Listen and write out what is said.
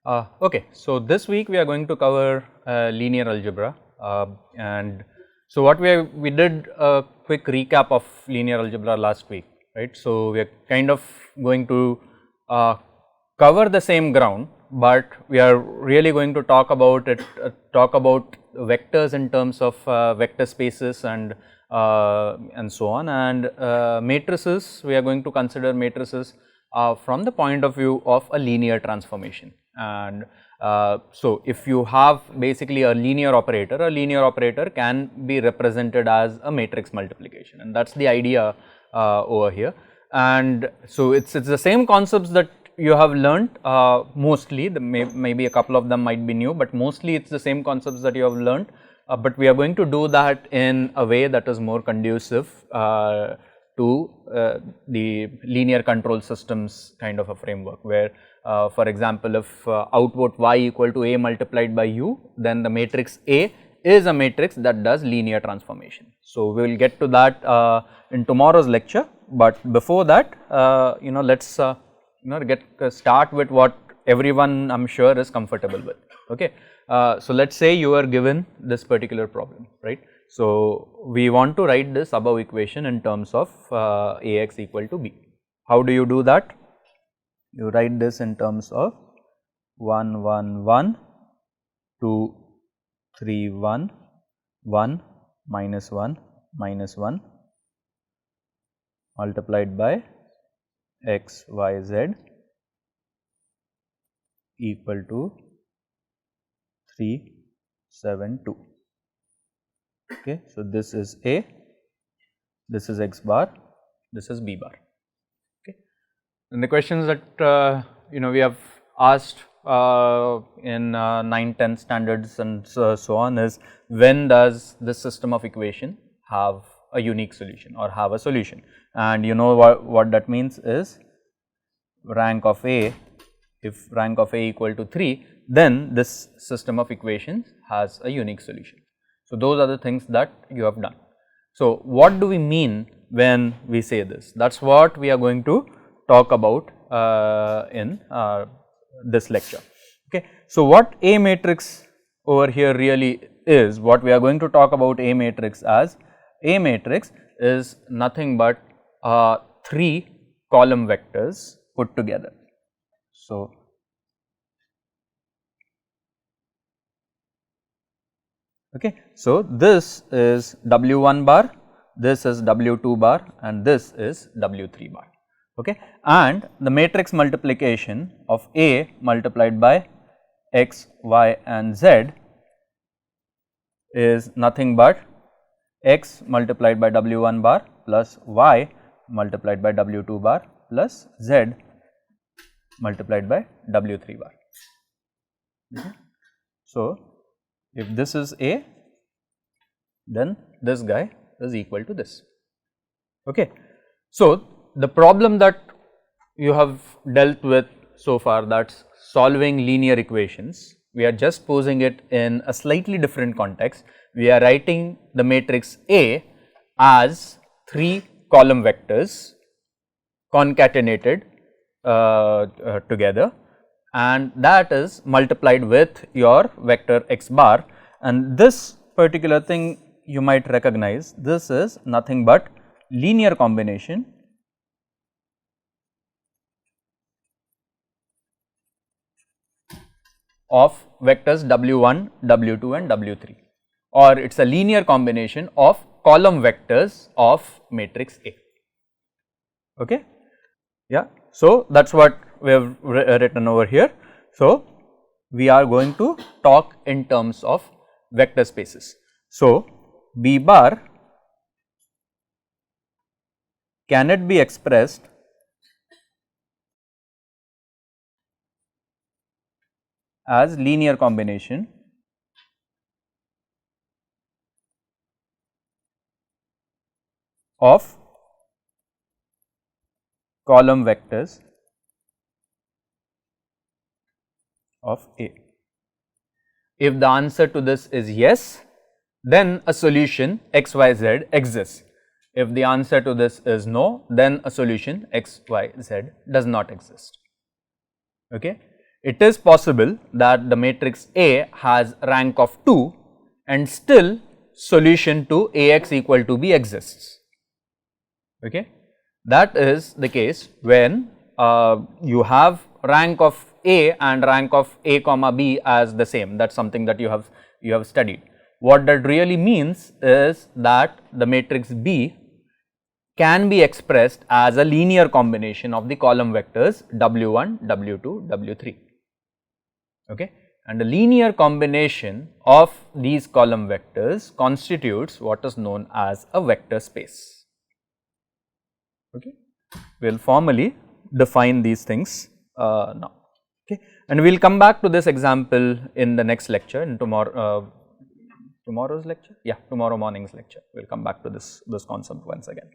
Okay, so this week we are going to cover linear algebra, and so what we did a quick recap of linear algebra last week, right? So we are kind of going to cover the same ground, but we are really going to talk about it, talk about vectors in terms of vector spaces and so on, and matrices. We are going to consider matrices from the point of view of a linear transformation. And so if you have basically a linear operator can be represented as a matrix multiplication, and that is the idea over here. And so it's the same concepts that you have learnt mostly, maybe a couple of them might be new, but mostly it's the same concepts that you have learnt, but we are going to do that in a way that is more conducive to the linear control systems kind of a framework, where for example, if output y equal to a multiplied by u, then the matrix A is a matrix that does linear transformation. So we will get to that in tomorrow's lecture, but before that let's start with what everyone I am sure is comfortable with. Okay. So let us say you are given this particular problem, right. So we want to write this above equation in terms of Ax equal to b. How do you do that? You write this in terms of 1 1 1 2 3 1 1 minus 1 minus 1 multiplied by x y z equal to 3 7 2. Okay. So this is A, this is x bar, this is b bar. Okay. And the questions that we have asked in 9, 10 standards and so on is, when does this system of equation have a unique solution or have a solution? And you know what that means is rank of A. If rank of A equal to 3, then this system of equations has a unique solution. So those are the things that you have done. So what do we mean when we say this? That is what we are going to talk about in this lecture. Okay. So what A matrix over here really is, what we are going to talk about A matrix as, A matrix is nothing but 3 column vectors put together. So okay, so this is W1 bar, this is W2 bar, and this is W3 bar. Okay, and the matrix multiplication of A multiplied by x, y, and z is nothing but x multiplied by W1 bar plus y multiplied by W2 bar plus z multiplied by W3 bar. Okay. So if this is A, then this guy is equal to this. Okay. So the problem that you have dealt with so far, that is solving linear equations, we are just posing it in a slightly different context. We are writing the matrix A as 3 column vectors concatenated together, and that is multiplied with your vector x bar, and this particular thing you might recognize, this is nothing but linear combination of vectors W1, W2 and W3, or it is a linear combination of column vectors of matrix A. Okay. Yeah. So that is what we have written over here. So we are going to talk in terms of vector spaces. So B bar, can it be expressed as linear combination of column vectors of A? If the answer to this is yes, then a solution x, y, z exists. If the answer to this is no, then a solution x, y, z does not exist. Okay. it is possible that the matrix A has rank of 2 and still solution to Ax equal to B exists. Okay. That is the case when you have rank of A and rank of A comma B as the same. That is something that you have studied. What that really means is that the matrix B can be expressed as a linear combination of the column vectors W1, W2, W3. Okay. And a linear combination of these column vectors constitutes what is known as a vector space. Okay. We will formally define these things now. Okay. And we will come back to this example in the next lecture, in tomorrow's lecture, yeah, tomorrow morning's lecture. We will come back to this concept once again.